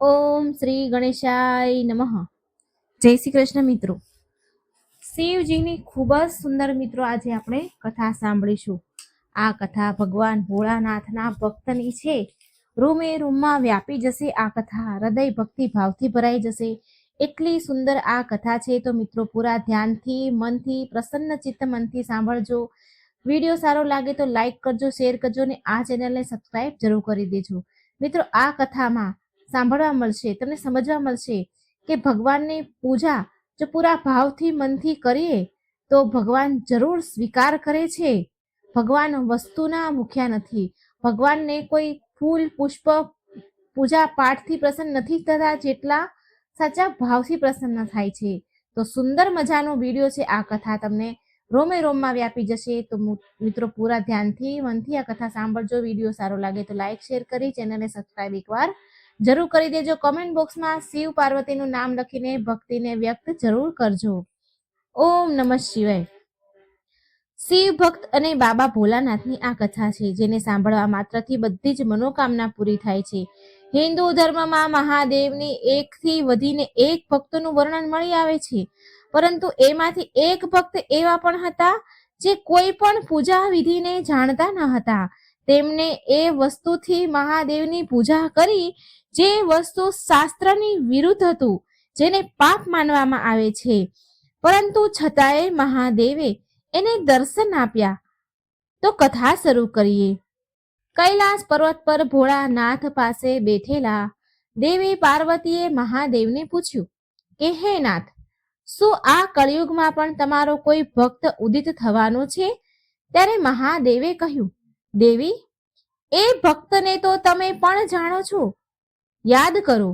ઓમ શ્રી ગણેશાય નમઃ. જય શ્રી કૃષ્ણ મિત્રો. શિવજીની ખૂબ જ સુંદર મિત્રો આજે આપણે કથા સાંભળીશું. આ કથા ભગવાન ભોળાનાથના ભક્તની છે. રૂમે રૂમમાં વ્યાપી જશે આ કથા, હૃદય ભક્તિ ભાવથી ભરાઈ જશે. એટલી સુંદર આ કથા છે. તો મિત્રો પૂરા ધ્યાનથી, મનથી, પ્રસન્ન ચિત્ત મનથી સાંભળજો. વિડીયો સારો લાગે તો લાઈક કરજો, શેર કરજો અને આ ચેનલને સબસ્ક્રાઈબ જરૂર કરી દેજો. મિત્રો આ કથામાં સાંભળવા મળશે, તમને સમજવા મળશે કે ભગવાનની પૂજા જો પૂરા ભાવથી મનથી કરીએ તો ભગવાન જરૂર સ્વીકાર કરે છે. ભગવાન વસ્તુના ભૂખ્યા નથી. ભગવાનને કોઈ ફૂલ પુષ્પ પૂજા પાઠથી પ્રસન્ન નથી થતા, જેટલા સાચા ભાવથી પ્રસન્ન થાય છે. તો સુંદર મજાનો વિડીયો છે. આ કથા તમને રોમે રોમમાં વ્યાપી જશે. તો મિત્રો પૂરા ધ્યાનથી મનથી આ કથા સાંભળજો. વિડીયો સારો લાગે તો લાઈક શેર કરી ચેનલને સબસ્ક્રાઈબ એકવાર જરૂર કરી દેજો. કમેન્ટ બોક્સમાં શિવ પાર્વતીનું નામ લખીને ભક્તિને વ્યક્ત જરૂર કરજો. ઓમ નમઃ શિવાય. શિવ ભક્ત અને બાબા ભોલાનાથની આ કથા છે, જેને સાંભળવા માત્રથી બધી જ મનોકામના પૂરી થાય છે. હિન્દુ ધર્મમાં મહાદેવની એકથી વધીને એક ભક્તનું વર્ણન મળી આવે છે, પરંતુ એમાંથી એક ભક્ત એવા પણ હતા જે કોઈ પણ પૂજા વિધિને જાણતા ન હતા. તેમને એ વસ્તુથી મહાદેવની પૂજા કરી જે વસ્તુ શાસ્ત્રની વિરુદ્ધ હતું, જેને પાપ માનવામાં આવે છે, પરંતુ છતાંય મહાદેવે એને દર્શન આપ્યા. તો કથા શરૂ કરીએ. કૈલાસ પર્વત પર ભોળાનાથ પાસે બેઠેલા દેવી પાર્વતીએ મહાદેવને પૂછ્યું કે હે નાથ, શું આ કળિયુગમાં પણ તમારો કોઈ ભક્ત ઉદિત થવાનો છે? ત્યારે મહાદેવે કહ્યું, દેવી, એ ભક્તને તો તમે પણ જાણો છો. યાદ કરો,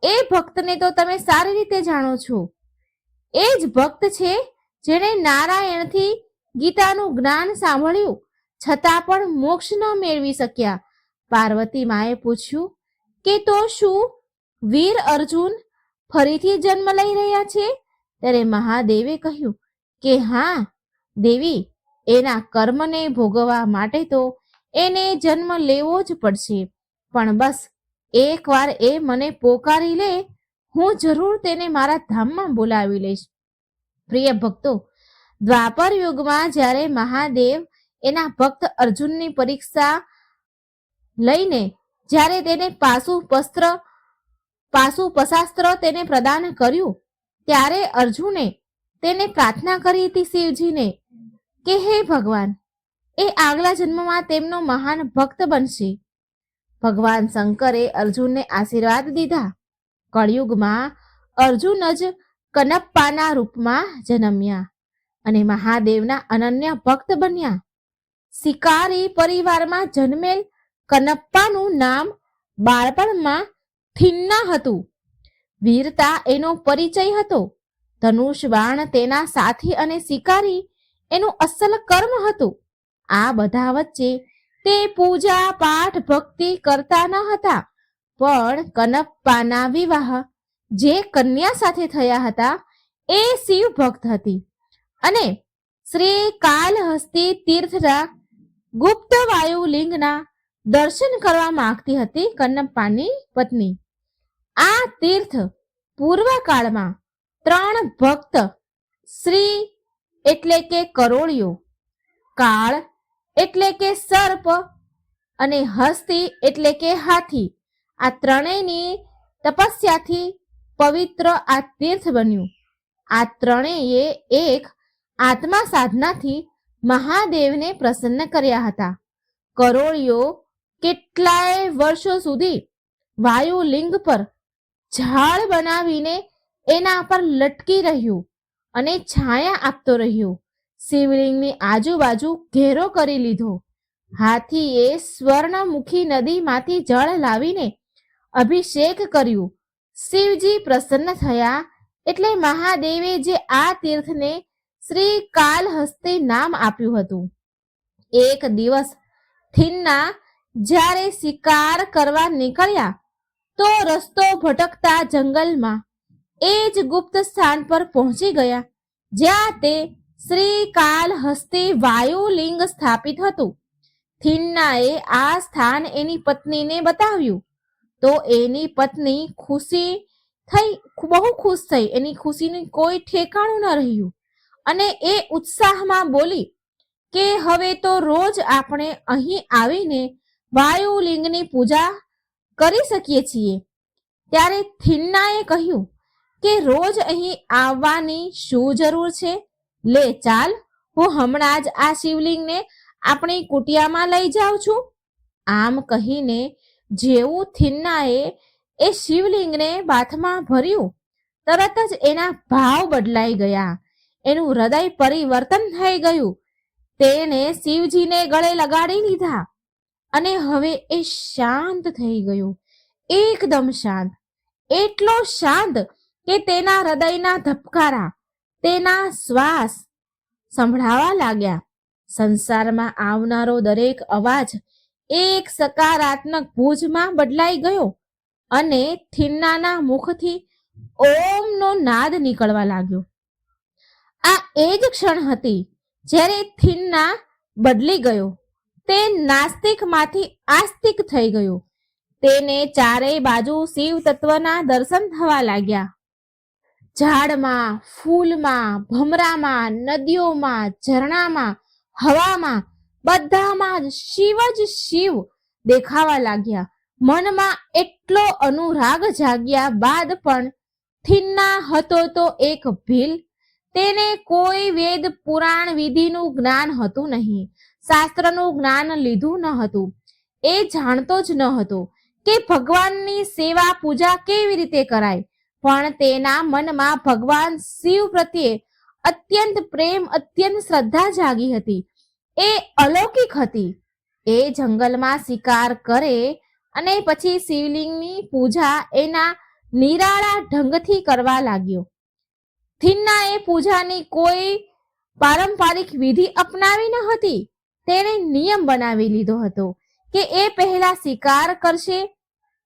એ ભક્તને તો તમે સારી રીતે જાણો છો. એ જ ભક્ત છે જેણે નારાયણથી ગીતાનું જ્ઞાન સાંભળ્યું છતાં પણ મોક્ષ ન મેળવી શક્યા. પાર્વતી માએ પૂછ્યું કે તો શું વીર અર્જુન ફરીથી જન્મ લઈ રહ્યા છે? ત્યારે મહાદેવે કહ્યું કે હા દેવી, એના કર્મને ભોગવવા માટે તો એને જન્મ લેવો જ પડશે, પણ બસ એકવાર એ મને પોકારી લે, હું જરૂર તેને મારા ધામમાં બોલાવી લઈશ. પ્રિય ભક્તો, દ્વાપર યુગમાં જ્યારે મહાદેવ એના ભક્ત અર્જુનની પરીક્ષા લઈને જ્યારે તેને પાસું પશાસ્ત્ર તેને પ્રદાન કર્યું, ત્યારે અર્જુને તેને પ્રાર્થના કરી હતી શિવજીને કે હે ભગવાન, એ આગલા જન્મમાં તેમનો મહાન ભક્ત બનશે. ભગવાન શંકરે અર્જુનને આશીર્વાદ દીધા. કળિયુગમાં અર્જુન જ કનપ્પાના રૂપમાં જન્મ્યા અને મહાદેવના અનન્ય ભક્ત બન્યા. શિકારી પરિવારમાં જન્મેલ કનપ્પાનું નામ બાળપણમાં થિન્ના હતું. વીરતા એનો પરિચય હતો. ધનુષ બાણ તેના સાથી અને શિકારી એનું અસલ કર્મ હતું. આ બધા વચ્ચે તે પૂજા પાઠ ભક્તિ કરતા ન હતા, પણ કનપ્પાના વિવાહ જે કન્યા સાથે થયા હતા એ શિવ ભક્ત હતી અને શ્રી કાલહસ્તી તીર્થના ગુપ્ત વાયુલિંગના દર્શન કરવા માંગતી હતી કનપ્પાની પત્ની. આ તીર્થ પૂર્વકાળમાં 3 ભક્ત, શ્રી એટલે કે કરોળિયો, કાળ એટલે કે સર્પ અને હસ્તી એટલે કે હાથી, આ ત્રણેયની તપસ્યાથી પવિત્ર આ તીર્થ બન્યું. આ ત્રણેય એક આત્મા સાધનાથી મહાદેવને પ્રસન્ન કર્યા હતા. કરોળિયો કેટલાય વર્ષો સુધી વાયુલિંગ પર ઝાડ બનાવીને એના પર લટકી રહ્યું અને છાયા આપતો રહ્યો. શિવલિંગની આજુબાજુ ઘેરો કરી લીધો. હાથીએ સ્વર્ણમુખી નદીમાંથી જળ લાવીને અભિષેક કર્યું. શિવજી પ્રસન્ન થયા એટલે મહાદેવે જે આ તીર્થને શ્રી કાલહસ્તી નામ આપ્યું હતું. એક દિવસ થિન્ના જ્યારે શિકાર કરવા નીકળ્યા તો રસ્તો ભટકતા જંગલમાં એ જ ગુપ્ત સ્થાન પર પહોંચી ગયા જ્યાં તે શ્રી કાલહસ્તી વાયુલિંગ સ્થાપિત હતું. થિન્નાએ આ સ્થાન એની પત્નીને બતાવ્યું તો એની પત્ની બહુ ખુશ થઈ. એની ખુશીનું કોઈ ઠેકાણું ન રહ્યું અને એ ઉત્સાહમાં બોલી કે હવે તો રોજ આપણે અહીં આવીને વાયુલિંગની પૂજા કરી શકીએ છીએ. ત્યારે થિન્નાએ કહ્યું કે રોજ અહીં આવવાની શું જરૂર છે? લે ચાલ, હું હમણાં જ આ શિવલિંગને આપણી કુટિયામાં લઈ જાઉં છું. આમ કહીને જેવું થિન્નાએ એ શિવલિંગને બાથમાં ભર્યું, તરત જ એના ભાવ બદલાઈ ગયા. એનું હૃદય પરિવર્તન થઈ ગયું. તેણે શિવજીને ગળે લગાડી લીધા અને હવે એ શાંત થઈ ગયો, એકદમ શાંત. એટલો શાંત કે તેના હૃદયના ધબકારા, તેના શ્વાસ સંભળાવા લાગ્યા. સંસારમાં આવનારો દરેક અવાજ એક સકારાત્મક ભુજમાં બદલાઈ ગયો અને થિન્નાના મુખથી ઓમનો નાદ નીકળવા લાગ્યો. આ એ જ ક્ષણ હતી જ્યારે થિન્ના બદલી ગયો. તે નાસ્તિકમાંથી આસ્તિક થઈ ગયો. તેને ચારેય બાજુ શિવ તત્વના દર્શન થવા લાગ્યા. ઝાડમાં, ફૂલમાં, ભમરામાં, નદીઓમાં, ઝરણામાં, હવામાં, બધામાં જ શિવ દેખાવા લાગ્યા. મનમાં એટલો અનુરાગ જાગ્યા બાદ પણ થિન્ના હતો તો એક ભીલ. તેને કોઈ વેદ પુરાણ વિધિનું જ્ઞાન હતું નહીં, શાસ્ત્રનું જ્ઞાન લીધું ન હતું. એ જાણતો જ ન હતો કે ભગવાનની સેવા પૂજા કેવી રીતે કરાય. પણ તેના મનમાં ભગવાન શિવ પ્રત્યે અત્યંત પ્રેમ, અત્યંત શ્રદ્ધા જાગી હતી. એ અલૌકિક હતી. એ જંગલમાં શિકાર કરે અને પછી શિવલિંગની પૂજા એના નિરાળા ઢંગથી કરવા લાગ્યો. થિન્નાએ પૂજાની કોઈ પારંપરિક વિધિ અપનાવી ન હતી. તેણે નિયમ બનાવી લીધો હતો કે એ પહેલા શિકાર કરશે,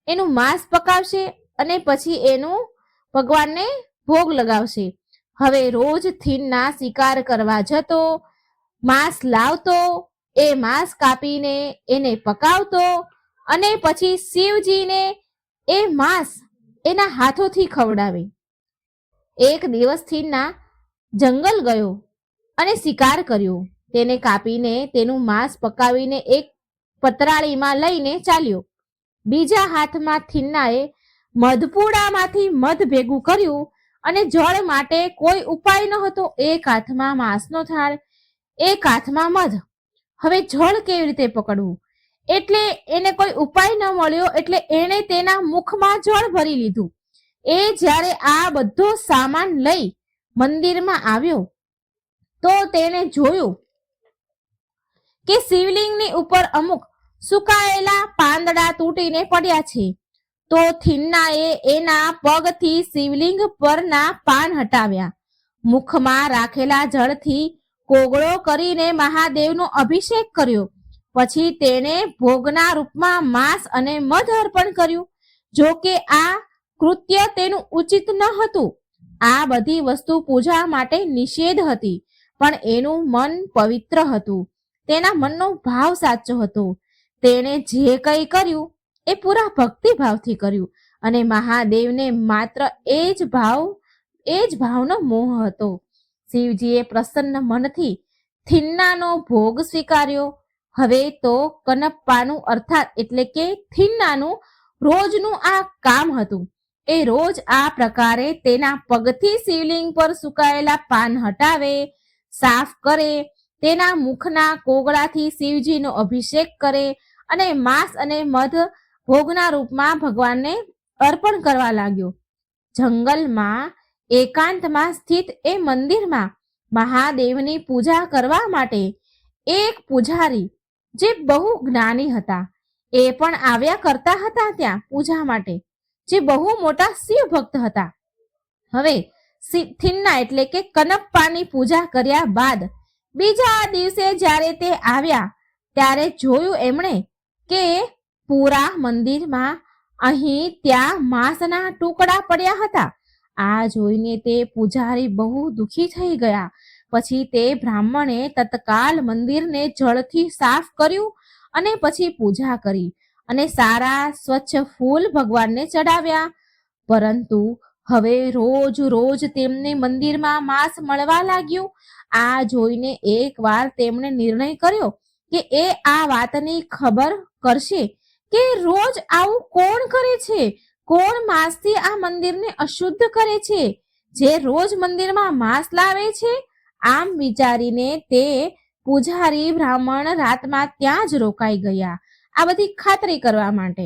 એનું માંસ પકાવશે અને પછી એનું ભગવાનને ભોગ લગાવશે. હવે રોજ થિન્ના શિકાર કરવા જતો, માંસ લાવતો, એ માંસ કાપીને એને પકાવતો અને પછી શિવજીને એ માંસ એના હાથોથી ખવડાવે. એક દિવસ થિન્ના જંગલ ગયો અને શિકાર કર્યો. તેને કાપીને તેનું માંસ પકાવીને એક પતરાળીમાં લઈને ચાલ્યો. બીજા હાથમાં થિન્નાએ મધપુડામાંથી મધ ભેગું કર્યું અને જળ માટે કોઈ ઉપાય ન હતો. એક હાથમાં માંસનો થાળ, એક હાથમાં મધ. હવે જળ કેવી રીતે પકડવું? એટલે એને કોઈ ઉપાય ન મળ્યો એટલે એણે તેના મુખમાં જળ ભરી લીધું. એ જ્યારે આ બધો સામાન લઈ મંદિરમાં આવ્યો તો તેણે જોયું કે શિવલિંગની ઉપર અમુક સુકાયેલા પાંદડા તૂટીને પડ્યા છે. તો થિન્નાએ એના પગથી શિવલિંગ પરના પાન હટાવ્યા. મુખમાં રાખેલા જળથી કોગળો કરીને મહાદેવનો અભિષેક કર્યો. પછી તેણે ભોગના રૂપમાં માંસ અને મધ અર્પણ કર્યું. જો કે આ કૃત્ય તેનું ઉચિત ન હતું. આ બધી વસ્તુ પૂજા માટે નિષેધ હતી, પણ એનું મન પવિત્ર હતું. તેના મનનો ભાવ સાચો હતો. તેણે જે કંઈ કર્યું એ પૂરા ભક્તિભાવથી કર્યું અને મહાદેવને માત્ર એ જ ભાવનો મોહ હતો. શિવજીએ પ્રસન્ન મનથી થિન્નાનો ભોગ સ્વીકાર્યો. હવે તો કનપ્પાનું અર્થાત એટલે કે થિન્નાનું રોજનું આ કામ હતું. એ રોજ આ પ્રકારે તેના પગથી શિવલિંગ પર સુકાયેલા પાન હટાવે, સાફ કરે, તેના મુખના કોગળાથી શિવજીનો અભિષેક કરે અને માંસ અને મધ ભોગના રૂપમાં ભગવાનને અર્પણ કરવા લાગ્યો. જંગલમાં એકાંતમાં સ્થિત એ મંદિરમાં મહાદેવની પૂજા કરવા માટે એક પૂજારી જે બહુ જ્ઞાની હતા એ પણ આવ્યા કરતા હતા ત્યાં પૂજા માટે, જે બહુ મોટા શિવ ભક્ત હતા. હવે થિન્ના એટલે કે કનપ્પાની પૂજા કર્યા બાદ બીજા દિવસે જ્યારે તે આવ્યા ત્યારે જોયું એમણે કે પૂરા મંદિરમાં અહીં ત્યાં માંસના ટુકડા પડ્યા હતા. આ જોઈને તે પૂજારી બહુ દુખી થઈ ગયા. પછી તે બ્રાહ્મણે તત્કાલ મંદિરને જળથી સાફ કર્યું અને પછી પૂજા કરી અને સારા સ્વચ્છ ફૂલ ભગવાનને ચડાવ્યા. પરંતુ હવે રોજ રોજ તેમને મંદિરમાં માંસ મળવા લાગ્યું. આ જોઈને એકવાર તેમણે નિર્ણય કર્યો કે એ આ વાતની ખબર કરશે કે રોજ આવું કોણ કરે છે, કોણ માંસથી આ મંદિરને અશુદ્ધ કરે છે, જે રોજ મંદિરમાં માંસ લાવે છે. આમ વિચારીને તે પૂજારી બ્રાહ્મણ રાતમાં ત્યાં જ રોકાઈ ગયા, આ બધી ખાતરી કરવા માટે.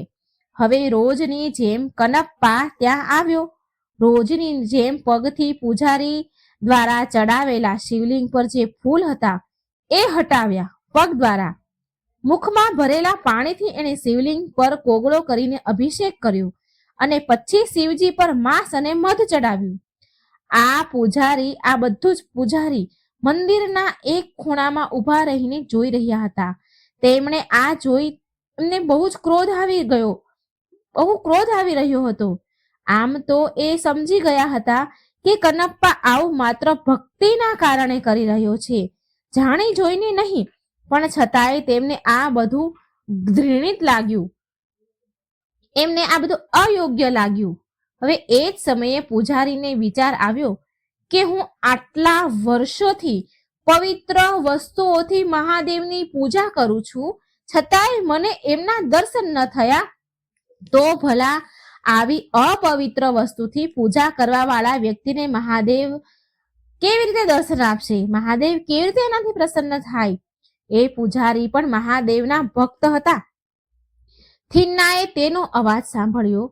હવે રોજની જેમ કનપ્પા ત્યાં આવ્યો. રોજની જેમ પગથી પૂજારી દ્વારા ચડાવેલા શિવલિંગ પર જે ફૂલ હતા એ હટાવ્યા પગ દ્વારા. મુખમાં ભરેલા પાણીથી એને શિવલિંગ પર કોગળો કરીને અભિષેક કર્યો અને પછી શિવજી પર માંસ અને મધ ચડાવ્યું. આ બધું જ પૂજારી મંદિરના એક ખૂણામાં ઊભા રહીને જોઈ રહ્યા હતા. તેમણે આ જોઈ એમને બહુ ક્રોધ આવી રહ્યો હતો. આમ તો એ સમજી ગયા હતા કે કનપ્પા આવું માત્ર ભક્તિના કારણે કરી રહ્યો છે, જાણી જોઈને નહીં. પણ છતાંય તેમને આ બધું ઘૃણિત લાગ્યું, એમને આ બધું અયોગ્ય લાગ્યું. હવે એ જ સમયે પૂજારીને વિચાર આવ્યો કે હું આટલા વર્ષોથી પવિત્ર વસ્તુઓથી મહાદેવની પૂજા કરું છું, છતાંય મને એમના દર્શન ન થયા, તો ભલા આવી અપવિત્ર વસ્તુથી પૂજા કરવા વાળા વ્યક્તિને મહાદેવ કેવી રીતે દર્શન આપશે, મહાદેવ કેવી રીતે એનાથી પ્રસન્ન થાય. એ પૂજારી પણ મહાદેવના ભક્ત હતા. થિન્નાએ તેનો અવાજ સાંભળ્યો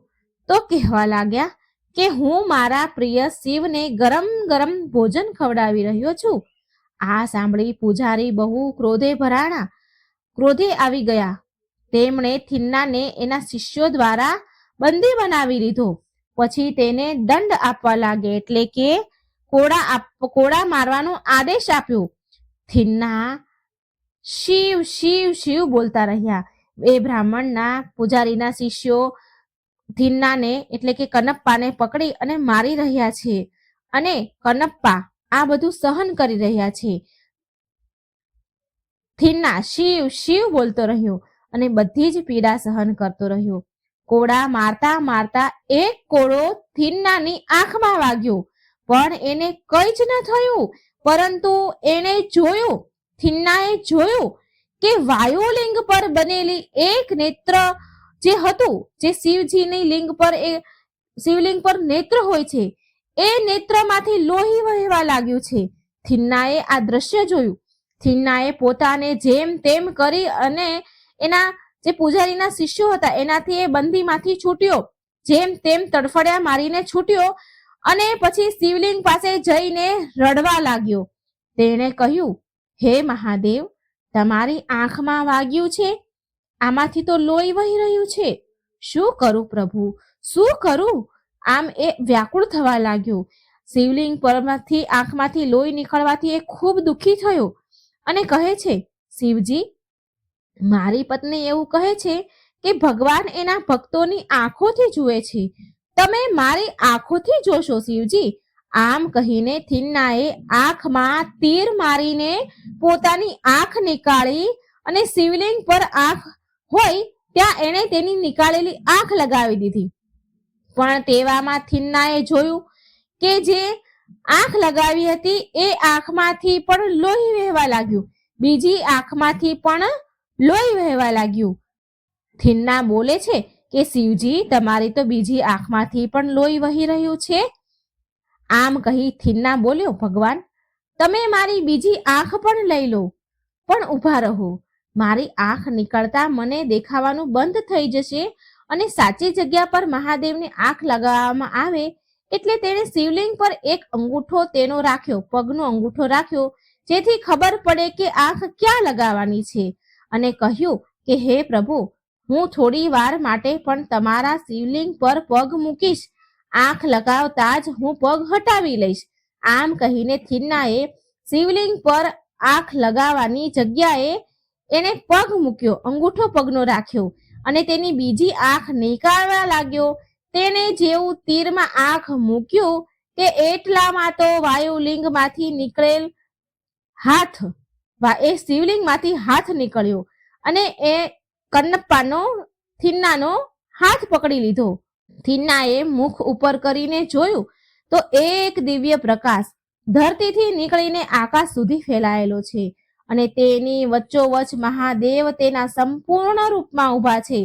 તો કહેવા લાગ્યા કે હું મારા પ્રિય શિવને ગરમ ગરમ ભોજન ખવડાવી રહ્યો છું. આ સાંભળી પૂજારી બહુ ક્રોધે આવી ગયા. તેમણે થિન્નાને એના શિષ્યો દ્વારા બંદી બનાવી લીધો. પછી તેને દંડ આપવા લાગે, એટલે કે કોડા મારવાનો આદેશ આપ્યો. થિન્ના શિવ શિવ શિવ બોલતા રહ્યા. એ બ્રાહ્મણના પૂજારીના શિષ્યો થિન્નાને એટલે કે કનપ્પાને પકડી અને મારી રહ્યા છે, અને કનપ્પા આ બધું સહન કરી રહ્યા છે. થિન્ના શિવ શિવ બોલતો રહ્યો અને બધી જ પીડા સહન કરતો રહ્યો. કોડા મારતા મારતા એક કોડો થિન્નાની આંખમાં વાગ્યો, પણ એને કંઈ જ ન થયું. પરંતુ થિન્નાએ જોયું કે વાયુલિંગ પર બનેલી એક નેત્ર જે હતું, જે શિવલિંગ પર નેત્ર હોય છે, એ નેત્રમાંથી લોહી વહેવા લાગ્યું છે. થિન્નાએ આ દ્રશ્ય જોયું. થિન્નાએ પોતાને જેમ તેમ કરી અને એના જે પૂજારીના શિષ્યો હતા એનાથી એ બંદીમાંથી છૂટ્યો, જેમ તેમ તડફડિયા મારીને છૂટ્યો અને પછી શિવલિંગ પાસે જઈને રડવા લાગ્યો. તેણે કહ્યું, હે મહાદેવ, તમારી આંખમાં વાગ્યું છે, આમાંથી તો લોહી વહી રહ્યું છે, શું કરું પ્રભુ, શું કરું? આમ એ વ્યાકુળ થવા લાગ્યો. શિવલિંગ પરમાંથી આંખમાંથી લોહી નીકળવાથી એ ખૂબ દુઃખી થયો અને કહે છે, શિવજી, મારી પત્ની એવું કહે છે કે ભગવાન એના ભક્તોની આંખોથી જુએ છે, તમે મારી આંખોથી જોશો શિવજી. આમ કહીને થિન્નાએ આંખમાં તીર મારીને પોતાની આંખ નીકાળી અને શિવલિંગ પર આંખ હોય ત્યાં એણે તેની નીકાળેલી આંખ લગાવી દીધી. પણ તેવામાં થિન્નાએ જોયું કે જે આંખ લગાવી હતી એ આંખમાંથી પણ લોહી વહેવા લાગ્યું, બીજી આંખમાંથી પણ લોહી વહેવા લાગ્યું. થિન્ના બોલે છે કે શિવજી, તમારી તો બીજી આંખમાંથી પણ લોહી વહી રહ્યું છે. આમ કહી થિન્ના બોલ્યો, ભગવાન, તમે મારી બીજી આંખ પણ લઈ લો, પણ ઊભા રહો. મારી આંખ નીકળતા મને દેખાવાનું બંધ થઈ જશે અને સાચી જગ્યા પર મહાદેવની આંખ લગાવવામાં આવે એટલે તેણે શિવલિંગ પર એક અંગૂઠો પગનો અંગૂઠો રાખ્યો, જેથી ખબર પડે કે આંખ ક્યાં લગાવવાની છે, અને કહ્યું કે હે પ્રભુ, હું થોડી વાર માટે પણ તમારા શિવલિંગ પર પગ મૂકીશ, આંખ લગાવતા જ હું પગ હટાવી લઈશ. આમ કહીને થિન્નાએ શિવલિંગ પર આંખ લગાવવાની જગ્યાએ એને પગ મૂક્યો, અંગૂઠો પગનો રાખ્યો અને તેની બીજી આંખ નીકાળવા લાગ્યો. તેને જેવું તીરમાં આંખ મૂક્યું કે એટલામાં તો વાયુલિંગમાંથી નીકળેલ એ શિવલિંગમાંથી હાથ નીકળ્યો અને એ કનપ્પાનો થિન્નાનો હાથ પકડી લીધો. થિન્નાએ મુખ ઉપર કરીને જોયું તો એક દિવ્ય પ્રકાશ ધરતીથી નીકળીને આકાશ સુધી ફેલાયેલો છે અને તેની વચ્ચોવચ્ચ મહાદેવ તેના સંપૂર્ણ રૂપમાં ઊભા છે.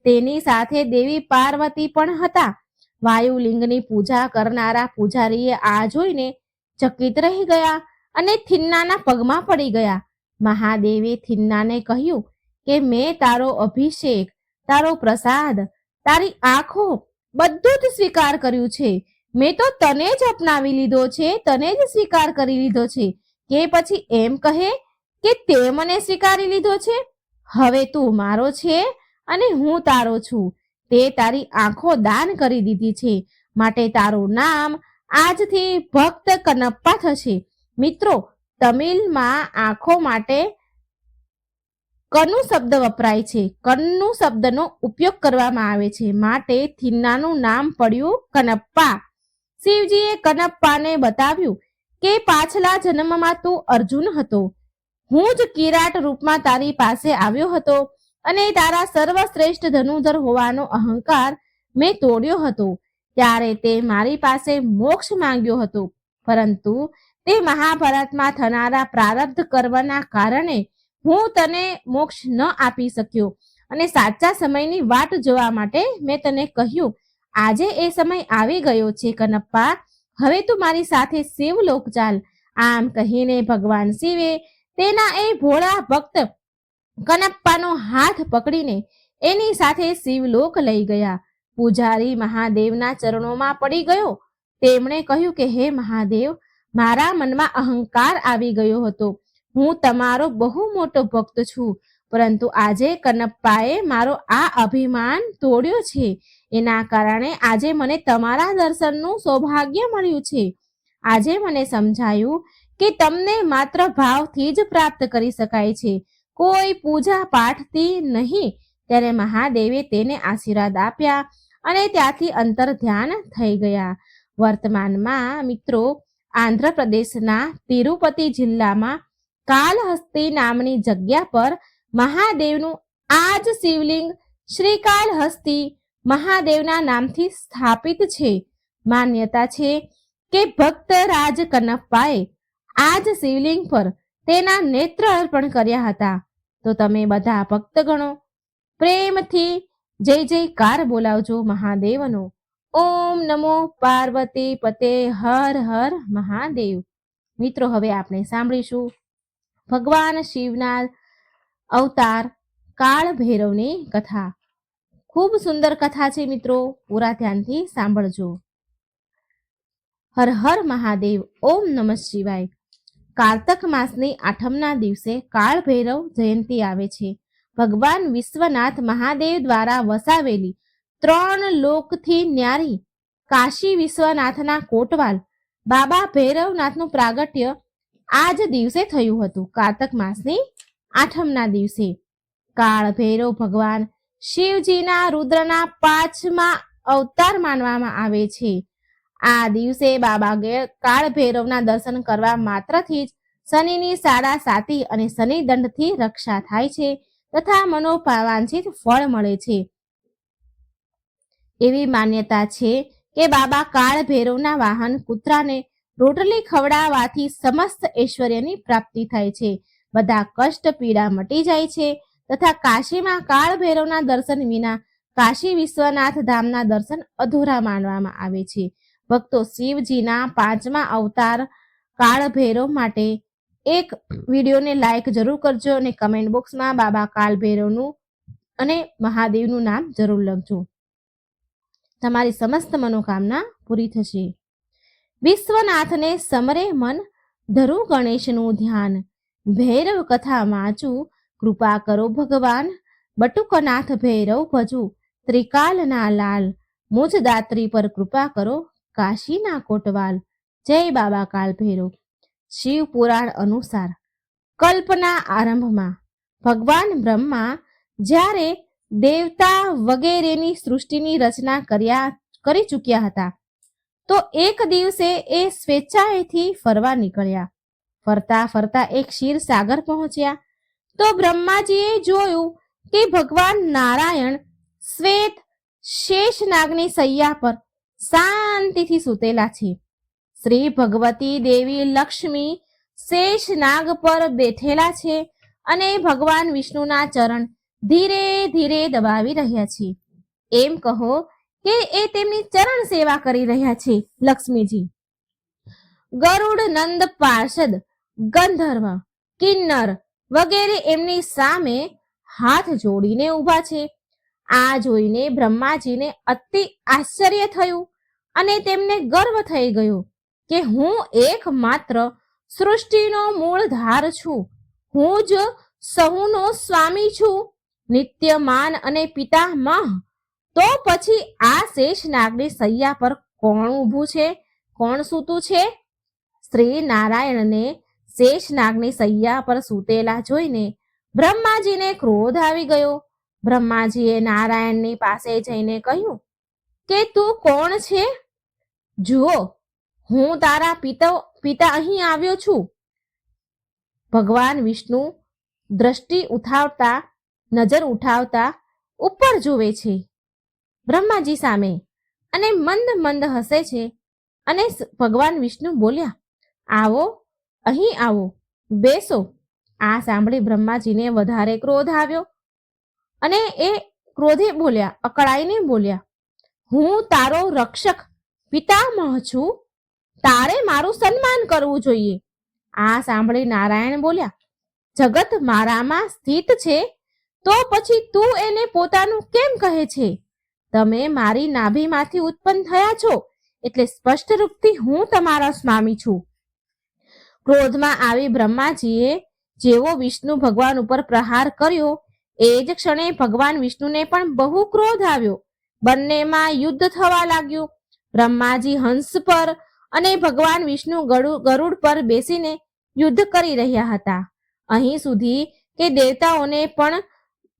તેની સાથે દેવી પાર્વતી પણ હતા. વાયુલિંગની પૂજા કરનારા પૂજારીએ આ જોઈને ચકિત રહી ગયા અને થિન્નાના પગમાં પડી ગયા. મહાદેવે થિન્નાને કહ્યું કે મેં તારો અભિષેક, તારો પ્રસાદ, તારી આંખો બધું જ સ્વીકાર કર્યું છે. મેં તો તને જ અપનાવી લીધો છે, તને જ સ્વીકાર કરી લીધો છે. કે પછી એમ કહે કે તે મને સ્વીકારી લીધો છે? હવે તું મારો છે અને હું તારો છું. તે તારી આંખો દાન કરી દીધી છે, માટે તારું નામ આજથી ભક્ત કનપ્પા થશે. મિત્રો, તમિલમાં આંખો માટે કનુ શબ્દ વપરાય છે. કન્નુ શબ્દનો ઉપયોગ કરવામાં આવે છે, માટે થિન્નાનું નામ પડ્યું કનપ્પા. શિવજીએ કનપ્પાને બતાવ્યું કે પાછલા જન્મમાં તું અર્જુન હતો. હું જ કિરાટ રૂપમાં તારી પાસે આવ્યો હતો અને તારા સર્વશ્રેષ્ઠ ધનુર્ધર હોવાનો અહંકાર મેં તોડ્યો હતો. ત્યારે તે મારી પાસે મોક્ષ માંગ્યો હતો, પરંતુ તે મહાભારતમાં થનારા પ્રારબ્ધ કર્મના કારણે હું તને મોક્ષ ન આપી શક્યો અને સાચા સમયની વાટ જોવા માટે મેં તને કહ્યું. આજે એ સમય આવી ગયો છે કનપ્પા, હવે તું મારી સાથે શિવલોક ચાલ. આમ કહીને ભગવાન શિવે તેના એ ભોળા ભક્ત કનપ્પાનો હાથ પકડીને એની સાથે શિવલોક લઈ ગયા. પૂજારી મહાદેવના ચરણોમાં પડી ગયો. તેમણે કહ્યું કે હે મહાદેવ, મારા મનમાં અહંકાર આવી ગયો હતો. હું તમારો બહુ મોટો ભક્ત છું, પરંતુ આજે કનપ્પાએ મારો આ અભિમાન તોડ્યો છે. એના કારણે આજે મને તમારા દર્શનનું સૌભાગ્ય મળ્યું છે. આજે મને સમજાયું કે તમને માત્ર ભાવથી જ પ્રાપ્ત કરી શકાય છે, કોઈ પૂજા પાઠથી નહીં. ત્યારે મહાદેવે તેને આશીર્વાદ આપ્યા અને ત્યાંથી અંતર ધ્યાન થઈ ગયા. વર્તમાનમાં મિત્રો, આંધ્રપ્રદેશના તિરુપતિ જિલ્લામાં કાલહસ્તી નામની જગ્યા પર મહાદેવનું આ જ શિવલિંગ શ્રીકાલહસ્તી મહાદેવના નામથી સ્થાપિત છે. માન્યતા છે કે ભક્ત રાજ કનપ્પાએ આ જ શિવલિંગ પર તેના નેત્ર અર્પણ કર્યા હતા. તો તમે બધા ભક્તગણો પ્રેમથી જય જયકાર બોલાવજો મહાદેવનો. ઓમ નમો પાર્વતી પતે હર હર મહાદેવ. મિત્રો, હવે આપણે સાંભળીશું ભગવાન શિવના અવતાર કાળ ભૈરવની કથા. ખૂબ સુંદર કથા છે મિત્રો, પૂરા ધ્યાનથી સાંભળજો. હર હર મહાદેવ. ઓમ નમઃ શિવાય. કારતક માસની આઠમના દિવસે કાળ ભૈરવ જયંતી આવે છે. ભગવાન વિશ્વનાથ મહાદેવ દ્વારા વસાવેલી 3 લોકથી ન્યારી કાશી વિશ્વનાથના કોટવાલ બાબા ભૈરવનાથનું પ્રાગટ્ય આ જ દિવસે થયું હતું. કારતક માસની આઠમના દિવસે કાળ ભૈરવ ભગવાન શિવજીના રુદ્રના 5મા અવતાર માનવામાં આવે છે. આ દિવસે બાબા કાળ ભૈરવના દર્શન કરવા માત્રથી જ શનિની સાડા સાતી અને શનિ દંડથી રક્ષા થાય છે તથા મનોવાંછિત ફળ મળે છે. એવી માન્યતા છે કે બાબા કાળ ભૈરવના વાહન કૂતરાને રોટલી ખવડાવવાથી સમસ્ત ઐશ્વર્યની પ્રાપ્તિ થાય છે, બધા કષ્ટ પીડા મટી જાય છે તથા કાશીમાં કાળ ભૈરવના દર્શન વિના કાશી વિશ્વનાથ ધામના દર્શન અધૂરા માનવામાં આવે છે. ભક્તો, શિવજીના 5મા અવતાર કાળ ભૈરવ માટે એક વિડીયોને લાઈક જરૂર કરજો અને કમેન્ટ બોક્સમાં બાબા કાળ ભૈરવનું અને મહાદેવનું નામ જરૂર લખજો. તમારી સમસ્ત મનોકામના પૂરી થશે. વિશ્વનાથને સમરે મન, ધરું ગણેશનું ધ્યાન, ભૈરવ કથા વાંચું, કૃપા કરો ભગવાન, બટુકનાથ ભૈરવ ભજુ, ત્રિકાલના લાલ, મુજ દાત્રી પર કૃપા કરો, કાશીના કોટવાલ. જય બાબા કાળ ભૈરવ. શિવ પુરાણ અનુસાર કલ્પના આરંભમાં ભગવાન બ્રહ્મા જ્યારે દેવતા વગેરેની સૃષ્ટિની રચના કરી ચૂક્યા હતા તો એક દિવસે એ સ્વેચ્છાએથી ફરવા નીકળ્યા. ફરતા ફરતા એક ક્ષીરસાગર પહોંચ્યા તો બ્રહ્માજીએ જોયું કે ભગવાન નારાયણ શ્વેત શેષનાગની સૈયા પર શાંતિથી સૂતેલા છે. શ્રી ભગવતી દેવી લક્ષ્મી શેષનાગ પર બેઠેલા છે અને ભગવાન વિષ્ણુના ચરણ ધીરે ધીરે દબાવી રહ્યા છે. એમ કહો કે એ તેમની ચરણ સેવા કરી રહ્યા છે. લક્ષ્મીજી ગરુડ નંદ પાર્ષદ ગંધર્વ કિન્નર વગેરે એમની સામે હાથ જોડીને ઊભા છે. આ જોઈને બ્રહ્માજીને અતિ આશ્ચર્ય થયું અને તેમને ગર્વ થઈ ગયો કે હું એકમાત્ર સૃષ્ટિનો મૂળધાર છું. હું જ સહુનો સ્વામી છું, નિત્યમાન અને પિતામહ. તો પછી આ શેષનાગની સૈયા પર કોણ ઊભું છે, કોણ સૂતું છે? શ્રી નારાયણને શેષનાગની સૈયા પર સૂતેલા જોઈને બ્રહ્માજીને ક્રોધ આવી ગયો. બ્રહ્માજીએ નારાયણની પાસે જઈને કહ્યું કે તું કોણ છે? જુઓ, હું તારા પિતા અહીં આવ્યો છું. ભગવાન વિષ્ણુ દ્રષ્ટિ ઉઠાવતા, નજર ઉઠાવતા ઉપર જુએ છે બ્રહ્માજી સામે અને મંદ મંદ હસે છે. અને ભગવાન વિષ્ણુ બોલ્યા, આવો, અહીં આવો, બેસો. આ સાંભળી બ્રહ્માજીને વધારે ક્રોધ આવ્યો અને એ ક્રોધે બોલ્યા, અકળાઈને બોલ્યા, હું તારો રક્ષક પિતામહ છું, તારે મારું સન્માન કરવું જોઈએ. આ સાંભળી નારાયણ બોલ્યા, જગત મારામાં સ્થિત છે તો પછી તું એને પોતાનું કેમ કહે છે? તમે મારી નાભીમાંથી ઉત્પન્ન થયા છો એટલે સ્પષ્ટ રૂપથી હું તમારા સ્વામી છું. ક્રોધમાં આવી બ્રહ્માજીએ જેવો વિષ્ણુ ભગવાન ઉપર પ્રહાર કર્યો એ જ ક્ષણે ભગવાન વિષ્ણુને પણ બહુ ક્રોધ આવ્યો. બંનેમાં યુદ્ધ થવા લાગ્યું. બ્રહ્માજી હંસ પર અને ભગવાન વિષ્ણુ ગરુડ પર બેસીને યુદ્ધ કરી રહ્યા હતા. અહીં સુધી કે દેવતાઓને પણ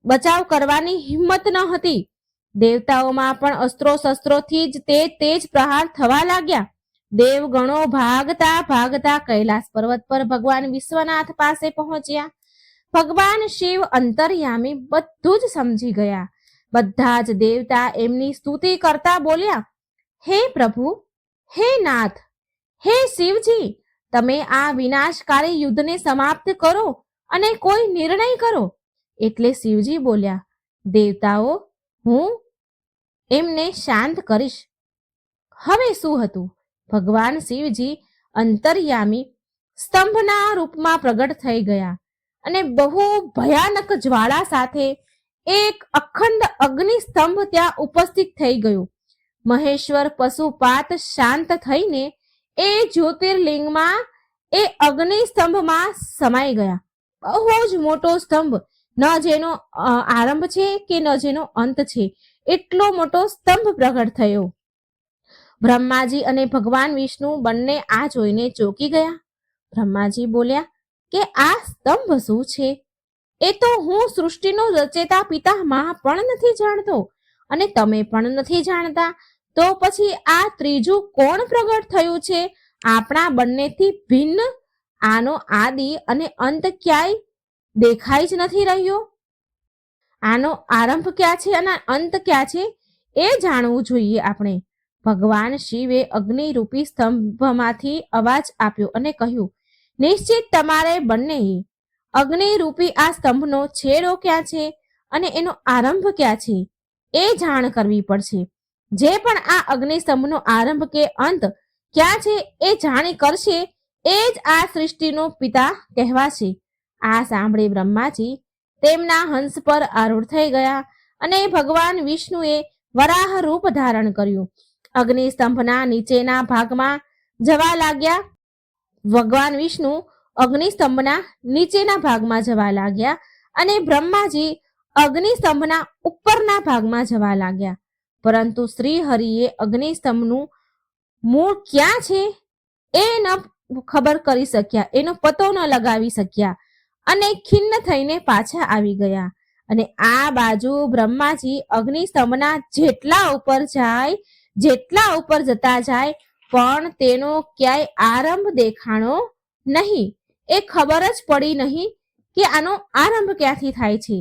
બચાવ કરવાની હિંમત ન હતી. દેવતાઓમાં પણ અસ્ત્રો શસ્ત્રોથી જ તેજ પ્રહાર થવા લાગ્યા. દેવગણો ભાગતા ભાગતા કૈલાસ પર્વત પર ભગવાન વિશ્વનાથ પાસે પહોંચ્યા. ભગવાન શિવ અંતર્યામી બધું જ સમજી ગયા. બધા જ દેવતા એમની સ્તુતિ કરતા બોલ્યા, હે પ્રભુ, હે નાથ, હે શિવજી, તમે આ વિનાશકારી યુદ્ધને સમાપ્ત કરો અને કોઈ નિર્ણય કરો. એટલે શિવજી બોલ્યા, દેવતાઓ, હું એમને શાંત કરીશ. હવે શું હતું? ભગવાન શિવજી અંતર્યામી સ્તંભના રૂપમાં પ્રગટ થઈ ગયા અને બહુ ભયાનક જ્વાળા સાથે એક અખંડ અગ્નિ સ્તંભ ત્યાં ઉપસ્થિત થઈ ગયો. મહેશ્વર પશુપાત શાંત થઈને એ જ્યોતિર્લિંગમાં, એ અગ્નિ સ્તંભમાં સમાઈ ગયા. બહુ જ મોટો સ્તંભ, ન જેનો આરંભ છે કે ન જેનો અંત છે, એટલો મોટો સ્તંભ પ્રગટ થયો. બ્રહ્માજી અને ભગવાન વિષ્ણુ બંને આ જોઈને ચોંકી ગયા. બ્રહ્માજી બોલ્યા કે આ સ્તંભ શું છે? એ તો હું સૃષ્ટિનો રચેતા પિતામહ પણ નથી જાણતો અને તમે પણ નથી જાણતા. તો પછી આ ત્રીજું કોણ પ્રગટ થયું છે આપણા બંનેથી ભિન્ન? આનો આદિ અને અંત ક્યાંય દેખાઈ જ નથી રહ્યો. આનો આરંભ ક્યાં છે અને અંત ક્યાં છે એ જાણવું જોઈએ આપણે. ભગવાન શિવે અગ્નિરૂપી સ્તંભમાંથી અવાજ આપ્યો અને કહ્યું, નિશ્ચિત તમારે બંનેએ અગ્નિરૂપી આ સ્તંભનો છેડો ક્યાં છે અને એનો આરંભ ક્યાં છે એ જાણ કરવી પડશે. જે પણ આ અગ્નિ સ્તંભનો આરંભ કે અંત ક્યાં છે એ જાણી કરશે એ જ આ સૃષ્ટિનો પિતા કહેવાશે. આ સાંભળી બ્રહ્માજી તેમના હંસ પર આરૂઢ થઈ ગયા અને ભગવાન વિષ્ણુએ વરાહ રૂપ ધારણ કર્યું. અગ્નિ સ્તંભના નીચેના ભાગમાં જવા લાગ્યા. ભગવાન વિષ્ણુ અગ્નિ સ્તંભના નીચેના ભાગમાં જવા લાગ્યા અને બ્રહ્માજી અગ્નિ સ્તંભના ઉપરના ભાગમાં જવા લાગ્યા. પરંતુ શ્રી હરિએ અગ્નિ સ્તંભનું મૂળ ક્યાં છે એ ન ખબર કરી શક્યા, એનો પતો ન લગાવી શક્યા અને ખિન્ન થઈને પાછા આવી ગયા. અને આ બાજુ બ્રહ્માજી અગ્નિ સ્તંભના જેટલા ઉપર જતા જાય પણ તેનો ક્યાંય આરંભ દેખાણો નહીં. એ ખબર જ પડી નહીં કે આનો આરંભ ક્યાંથી થાય છે.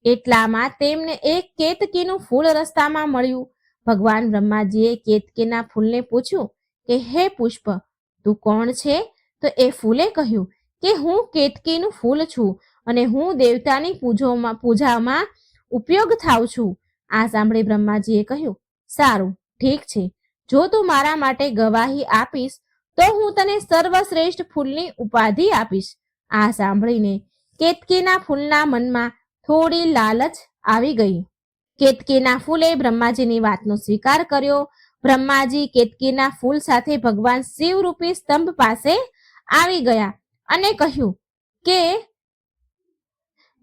એટલામાં તેમને એક કેતકીનું ફૂલ રસ્તામાં મળ્યું. ભગવાન બ્રહ્માજીએ કેતકીના ફૂલને પૂછ્યું કે હે પુષ્પ, તું કોણ છે? તો એ ફૂલે કહ્યું કે હું કેતકીનું ફૂલ છું અને હું દેવતાની પૂજામાં ઉપયોગ થાઉં છું. આ સાંભળી બ્રહ્માજીએ કહ્યું, સારું, ઠીક છે, જો તું મારા માટે ગવાહી આપીશ તો હું તને સર્વશ્રેષ્ઠ ફૂલની ઉપાધિ આપીશ. આ સાંભળીને કેતકીના ફૂલના મનમાં થોડી લાલચ આવી ગઈ. કેતકીના ફૂલે બ્રહ્માજીની વાતનો સ્વીકાર કર્યો. બ્રહ્માજી કેતકીના ફૂલ સાથે ભગવાન શિવરૂપી સ્તંભ પાસે આવી ગયા અને કહ્યું કે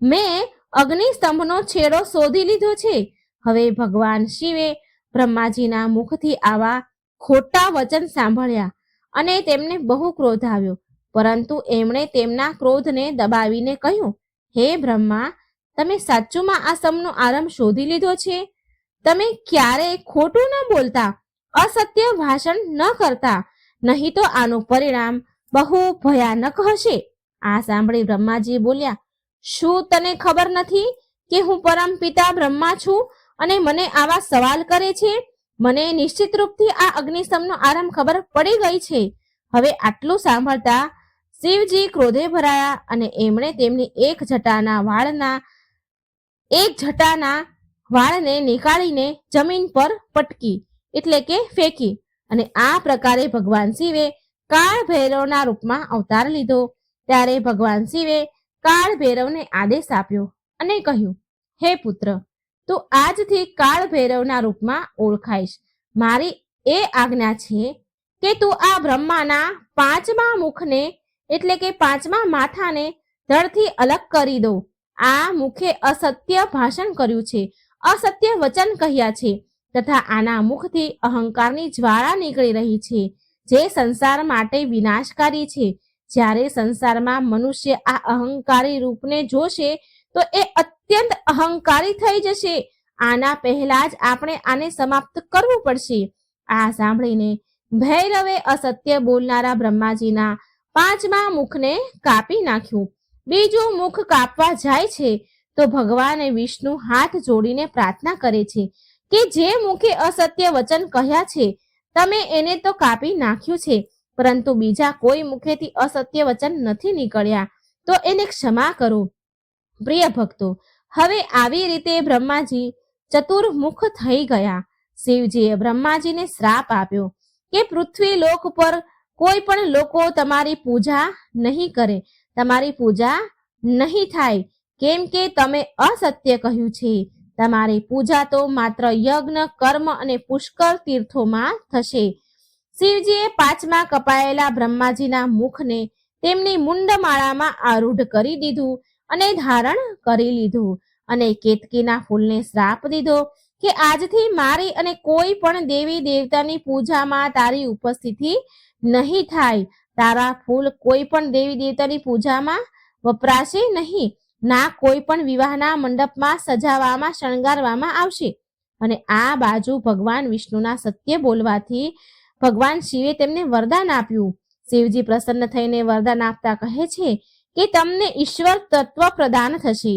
મેં અગ્નિ સ્તંભનો છેડો શોધી લીધો છે. હવે ભગવાન શિવે બ્રહ્માજીના મુખથી આવા ખોટા વચન સાંભળ્યા અને તેમને બહુ ક્રોધ આવ્યો, પરંતુ એમણે તેમના ક્રોધને દબાવીને કહ્યું, હે બ્રહ્મા, તમે સાચુમાં આ સ્તંભનો આરંભ શોધી લીધો છે? તમે ક્યારેય ખોટું ન બોલતા, અસત્ય ભાષણ ન કરતા, નહીં તો આનું પરિણામ બહુ ભયાનક હશે. આ સાંભળી બ્રહ્માજી બોલ્યા, શું તને ખબર નથી કે હું પરમ પિતા બ્રહ્મા છું અને મને આવા સવાલ કરે છે? મને નિશ્ચિત રૂપથી આ અગ્નિસ્તંભનો આરંભ ખબર પડી ગઈ છે. હવે આટલું સાંભળતા શિવજી ક્રોધે ભરાયા અને એમણે તેમની એક જટાના વાળને નીકાળીને જમીન પર પટકી એટલે કે ફેંકી. અને આ પ્રકારે ભગવાન શિવે કાળ ભૈરવના રૂપમાં અવતાર લીધો. ત્યારે ભગવાન શિવે કાળ ભૈરવને આદેશ આપ્યો અને કહ્યું, હે પુત્ર, તું આજથી કાળ ભૈરવના રૂપમાં ઓળખાઈશ. મારી એ આજ્ઞા છે કે તું આ બ્રહ્માના 5મા મુખને એટલે કે 5મા માથાને ધડથી અલગ કરી દો. આ મુખે અસત્ય ભાષણ કર્યું છે, અસત્ય વચન કહ્યા છે તથા આના મુખથી અહંકારની જ્વાળા નીકળી રહી છે, જે સંસાર માટે વિનાશકારી છે. જ્યારે સંસારમાં મનુષ્ય આ અહંકારી રૂપને જોશે તો એ અત્યંત અહંકારી થઈ જશે. આના પહેલા જ આપણે આને સમાપ્ત કરવું પડશે. આ સાંભળીને ભૈરવે અસત્ય બોલનારા બ્રહ્માજીના 5મા મુખને કાપી નાખ્યું. બીજું મુખ કાપવા જાય છે તો ભગવાન વિષ્ણુ હાથ જોડીને પ્રાર્થના કરે છે કે જે મુખે અસત્ય વચન કહ્યા છે તમે એને તો કાપી નાખ્યું છે, પરંતુ બીજા કોઈ મુખેથી અસત્ય વચન નથી નીકળ્યા, તો એને ક્ષમા કરો. પ્રિય ભક્તો, હવે આવી રીતે બ્રહ્માજી ચતુર્મુખ થઈ ગયા. શિવજીએ બ્રહ્માજીને શ્રાપ આપ્યો કે પૃથ્વી લોક પર કોઈ પણ લોકો તમારી પૂજા નહીં કરે, તમારી પૂજા નહીં થાય, કેમ કે તમે અસત્ય કહ્યું છે. તમારી પૂજા તો માત્ર યજ્ઞ, કર્મ અને પુષ્કળ તીર્થોમાં થશે. શિવજીએ 5મા કપાયેલા બ્રહ્માજીના મુખને તેમની મુંડમાળામાં આરૂઢ કરી દીધું અને ધારણ કરી લીધું અને કેતકીના ફૂલને શ્રાપ દીધો કે આજથી મારી અને કોઈ પણ દેવી દેવતાની પૂજામાં તારી ઉપસ્થિતિ નહીં થાય. તારા ફૂલ કોઈ પણ દેવી દેવતાની પૂજામાં વપરાશે નહીં, ના કોઈ પણ વિવાહના મંડપમાં સજાવવામાં શણગારવામાં આવશે. અને આ બાજુ ભગવાન વિષ્ણુના સત્ય બોલવાથી ભગવાન શિવે તેમને વરદાન આપ્યું. શિવજી પ્રસન્ન થઈને વરદાન આપતા કહે છે કે તમને ઈશ્વર તત્વ પ્રદાન થશે,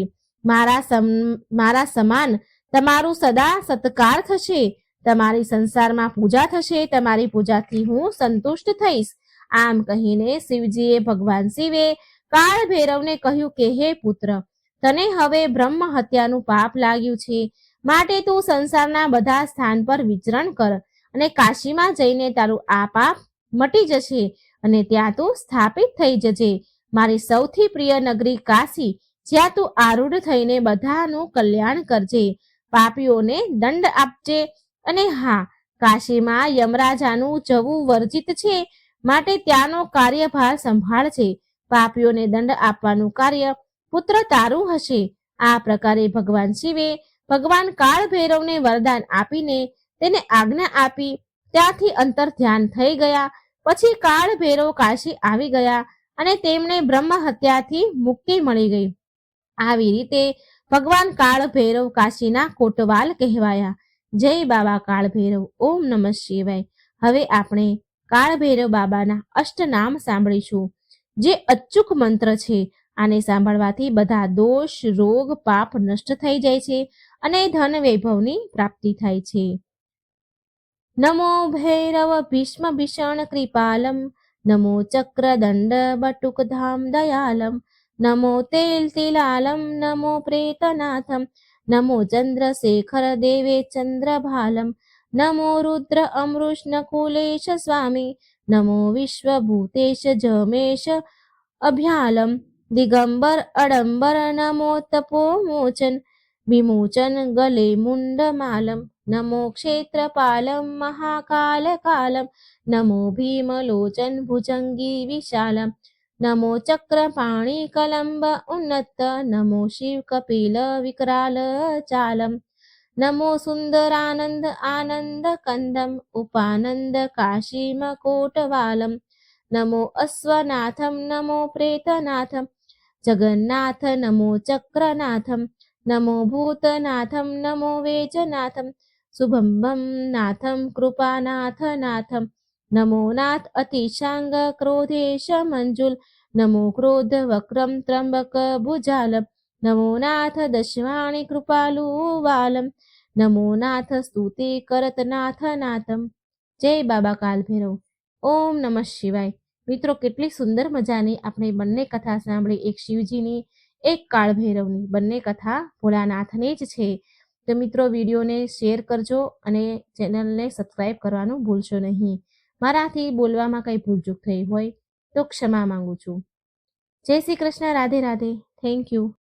મારા સમાન તમારું સદા સત્કાર થશે, તમારી સંસારમાં પૂજા થશે, તમારી પૂજાથી હું સંતુષ્ટ થઈશ. આમ કહીને શિવજીએ ભગવાન શિવે કાળ ભૈરવને કહ્યું કે હે પુત્ર, તને હવે બ્રહ્મ હત્યાનું પાપ લાગ્યું છે, માટે તું સંસારના બધા સ્થાન પર વિચરણ કર અને કાશીમાં જઈને તારું આ પાપ મટી જશે અને ત્યાં તું સ્થાપિત થઈ જજે. મારી સૌથી પ્રિય નગરી કાશી, જ્યાં તું આરૂઢ થઈને બધાનું કલ્યાણ કરજે, પાપીઓને દંડ આપજે. અને હા, કાશીમાં યમરાજાનું જવું વર્જિત છે, માટે ત્યાંનો કાર્યભાર સંભાળજે. પાપીઓને દંડ આપવાનું કાર્ય પુત્ર તારું હશે. આ પ્રકારે ભગવાન શિવે ભગવાન કાળ ભૈરવને વરદાન આપીને તેને આજ્ઞા આપી. ત્યાંથી અંતર ધ્યાન થઈ ગયા. પછી કાળ ભૈરવ કાશી આવી ગયા અને તેમને બ્રહ્મ હત્યાથી મુક્તિ મળી ગઈ. આવી રીતે ભગવાન કાળ ભૈરવ કાશીના કોટવાલ કહેવાયા. જય બાબા કાળ ભૈરવ. ઓમ નમઃ શિવાય. હવે આપણે કાળ ભૈરવ બાબાના અષ્ટનામ સાંભળીશું, જે અચૂક મંત્ર છે. આને સાંભળવાથી બધા દોષ રોગ પાપ નષ્ટ થઈ જાય છે અને ધન વૈભવની પ્રાપ્તિ થાય છે. નમો ભૈરવ ભીષ્મ ભીષણ કૃપાલમ, નમો ચક્રદંડ બટુકધામ દયાલમ, નમો તેલ તિલાલમ, નમો પ્રેતનાથમ, નમો ચંદ્રશેખર દેવે ચંદ્રભાલમ, નમો રુદ્ર અમૃષ નકુલેશ સ્વામી, નમો વિશ્વભૂતેશ જમેશ અભ્યાલમ, દિગંબર અડંબર, નમો તપોમોચન વિમોચન ગલે મુંડમાલમ, નમો ક્ષેત્રપાલમ મહાકાલકાલમ, નમો ભીમલોચન ભુજંગી વિશાલમ, નમો ચક્રપાણી કલંબ ઉન્નત, નમો શિવ કપિલ વિકરાલ ચાલમ, નમો સુંદરાનંદ આનંદ કંદમ ઉપાનંદ કાશીમ કોટવાલમ, નમો અશ્વનાથમ, નમો પ્રેતનાથમ જગન્નાથ, નમો ચક્રનાથમ, નમો ભૂતનાથમ, નમો વેજનાથમ, શુભંભમ નાથમ કૃપાનાથ નાથમ, નમો નાથ અતિશાંગ ક્રોધેશ મંજુલ, નમો ક્રોધ વક્રમ ત્રંબક ભુજાલમ, નમો નાથ દશવાણી કૃપાલુ વાલમ, નમો નાથ સ્તુતિ કરત નાથ નાથમ. જય બાબા કાલ ભૈરવ. ઓમ નમઃ શિવાય. મિત્રો, કેટલી સુંદર મજાની આપણે બંને કથા સાંભળી, એક શિવજીની એક કાળ ભૈરવની. બંને કથા ભોળાનાથની જ છે. તો મિત્રો, વિડીયોને શેર કરજો અને ચેનલને સબસ્ક્રાઈબ કરવાનું ભૂલશો નહીં. મારાથી બોલવામાં કંઈ ભૂલચૂક થઈ હોય તો ક્ષમા માંગુ છું. જય શ્રી કૃષ્ણ. રાધે રાધે. Thank you.